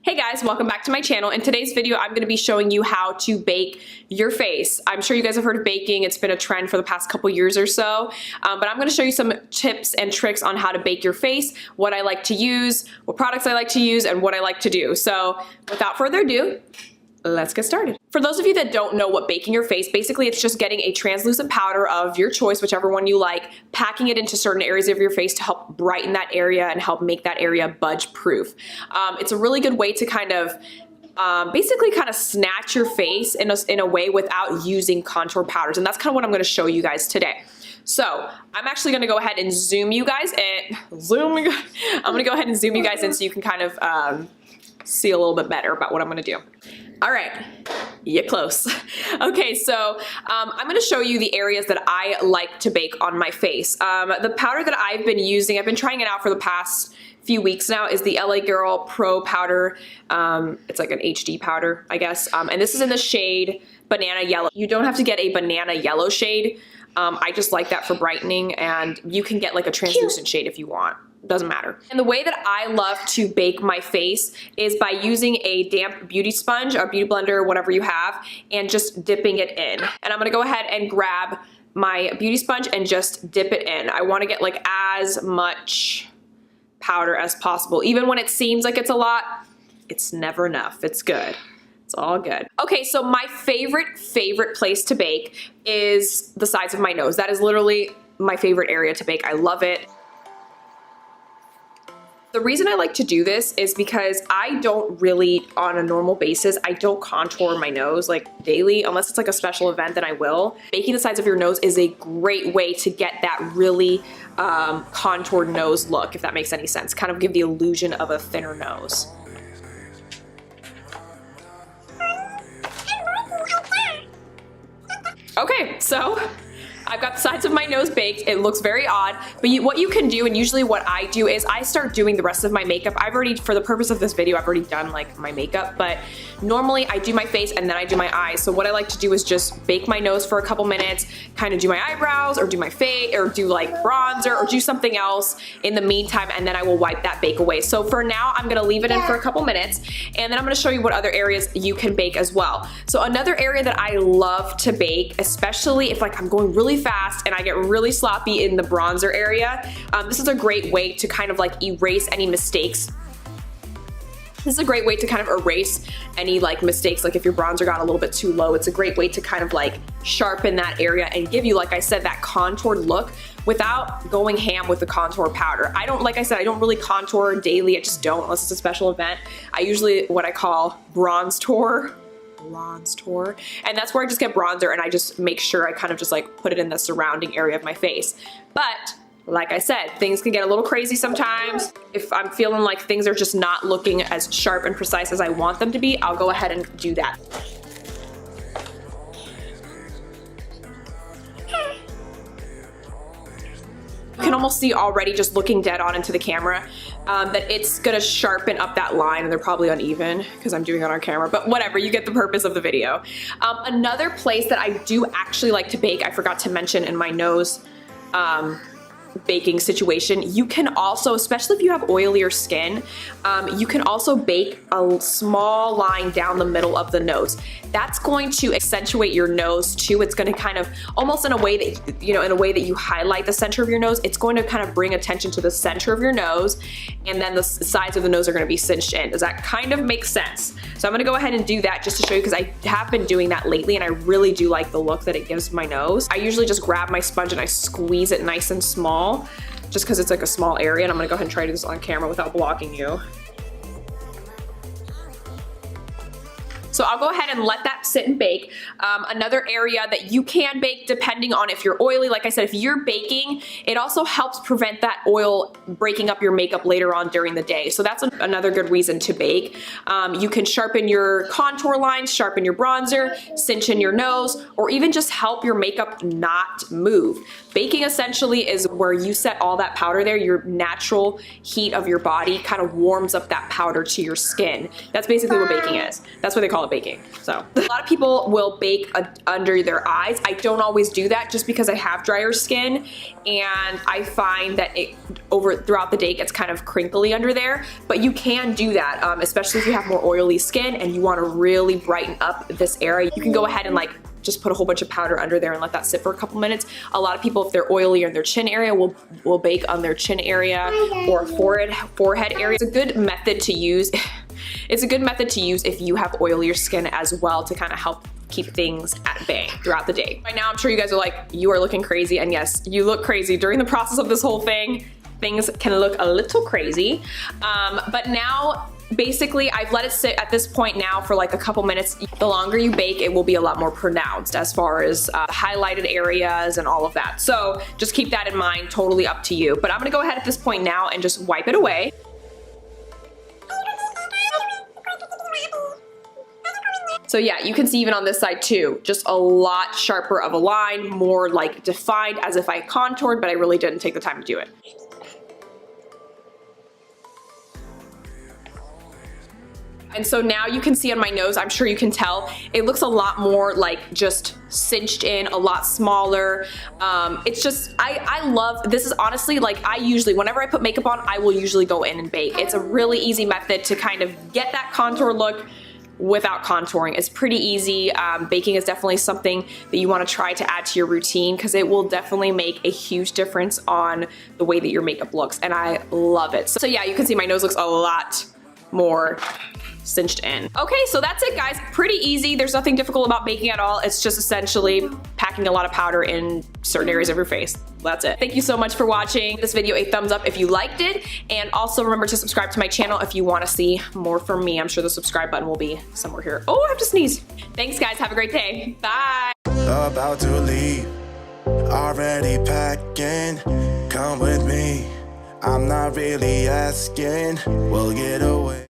Hey guys, welcome back to my channel. In today's video, I'm going to be showing you how to bake your face. I'm sure you guys have heard of baking. It's been a trend for the past couple years or so, but I'm going to show you some tips and tricks on how to bake your face, what I like to use, what products I like to use, and what I like to do. So without further ado, let's get started. For those of you that don't know what baking your face, basically it's just getting a translucent powder of your choice, whichever one you like, packing it into certain areas of your face to help brighten that area and help make that area budge proof. It's a really good way to kind of basically kind of snatch your face in a way without using contour powders. And that's kind of what I'm going to show you guys today. So I'm actually going to go ahead and zoom you guys in. I'm going to go ahead and zoom you guys in so you can kind of see a little bit better about what I'm going to do. All right, you're close. Okay, so I'm gonna show you the areas that I like to bake on my face. The powder that I've been using, I've been trying it out for the past few weeks now, is the LA Girl Pro Powder. It's like an HD powder, I guess. And this is in the shade Banana Yellow. You don't have to get a banana yellow shade. I just like that for brightening, and you can get like a translucent shade if you want. Doesn't matter. And the way that I love to bake my face is by using a damp beauty sponge or beauty blender, whatever you have, and just dipping it in. And I'm gonna go ahead and grab my beauty sponge and just dip it in. I wanna get like as much powder as possible. Even when it seems like it's a lot, it's never enough. It's good. It's all good. Okay, so my favorite place to bake is the sides of my nose. That is literally my favorite area to bake. I love it. The reason I like to do this is because I don't really, on a normal basis, I don't contour my nose like daily, unless it's like a special event, then I will. Baking the sides of your nose is a great way to get that really contoured nose look, if that makes any sense. Kind of give the illusion of a thinner nose. Okay, so I've got the sides of my nose baked. It looks very odd, but what you can do, and usually what I do, is I start doing the rest of my makeup. I've already, for the purpose of this video, I've already done like my makeup, but normally I do my face and then I do my eyes. So what I like to do is just bake my nose for a couple minutes, kind of do my eyebrows or do my face or do like bronzer or do something else in the meantime, and then I will wipe that bake away. So for now, I'm gonna leave it in for a couple minutes, and then I'm gonna show you what other areas you can bake as well. So another area that I love to bake, especially if like I'm going really fast and I get really sloppy in the bronzer area, this is a great way to kind of like erase any mistakes. This is a great way to kind of erase any like mistakes, like if your bronzer got a little bit too low. It's a great way to kind of like sharpen that area and give you, like I said, that contoured look without going ham with the contour powder. I don't, like I said, I don't really contour daily. I just don't, unless it's a special event. I usually what I call bronze tour, and that's where I just get bronzer and I just make sure I kind of just like put it in the surrounding area of my face. But like I said, things can get a little crazy sometimes. If I'm feeling like things are just not looking as sharp and precise as I want them to be, I'll go ahead and do that. You can almost see already, just looking dead on into the camera, that it's gonna sharpen up that line, and they're probably uneven because I'm doing it on camera, but whatever, you get the purpose of the video. Another place that I do actually like to bake, I forgot to mention in my nose baking situation, you can also, especially if you have oilier skin, you can also bake a small line down the middle of the nose. That's going to accentuate your nose too. It's going to kind of, almost in a way that, you know, in a way that you highlight the center of your nose, it's going to kind of bring attention to the center of your nose, and then the sides of the nose are going to be cinched in. Does that kind of make sense? So I'm going to go ahead and do that just to show you, because I have been doing that lately and I really do like the look that it gives my nose. I usually just grab my sponge and I squeeze it nice and small, just because it's like a small area, and I'm gonna go ahead and try to do this on camera without blocking you. So I'll go ahead and let that sit and bake. Another area that you can bake, depending on if you're oily, like I said, if you're baking, it also helps prevent that oil breaking up your makeup later on during the day. So that's another good reason to bake. You can sharpen your contour lines, sharpen your bronzer, cinch in your nose, or even just help your makeup not move. Baking essentially is where you set all that powder there. Your natural heat of your body kind of warms up that powder to your skin. That's basically what baking is. That's what they call call it baking. So a lot of people will bake under their eyes. I don't always do that just because I have drier skin and I find that it throughout the day gets kind of crinkly under there, but you can do that, especially if you have more oily skin and you want to really brighten up this area. You can go ahead and like just put a whole bunch of powder under there and let that sit for a couple minutes. A lot of people, if they're oily in their chin area, will bake on their chin area or forehead area. It's a good method to use. It's a good method to use if you have oilier skin as well, to kind of help keep things at bay throughout the day. Right now, I'm sure you guys are like, you are looking crazy, and yes, you look crazy. During the process of this whole thing, things can look a little crazy, but now, basically, I've let it sit at this point now for like a couple minutes. The longer you bake, it will be a lot more pronounced as far as highlighted areas and all of that. So just keep that in mind, totally up to you. But I'm gonna go ahead at this point now and just wipe it away. So yeah, you can see even on this side too, just a lot sharper of a line, more like defined, as if I contoured, but I really didn't take the time to do it. And so now you can see on my nose, I'm sure you can tell, it looks a lot more like just cinched in, a lot smaller. It's just, I love, this is honestly like, I usually, whenever I put makeup on, I will usually go in and bake. It's a really easy method to kind of get that contour look without contouring. It's pretty easy. Baking is definitely something that you want to try to add to your routine because it will definitely make a huge difference on the way that your makeup looks, and I love it. So yeah, you can see my nose looks a lot more cinched in. Okay, so that's it guys, pretty easy. There's nothing difficult about baking at all. It's just essentially packing a lot of powder in certain areas of your face. That's it. Thank you so much for watching this video. A thumbs up if you liked it, and also remember to subscribe to my channel if you want to see more from me. I'm sure the subscribe button will be somewhere here. Oh, I have to sneeze. Thanks guys, have a great day. Bye. About to leave, already packing, come with me. I'm not really asking, we'll get away.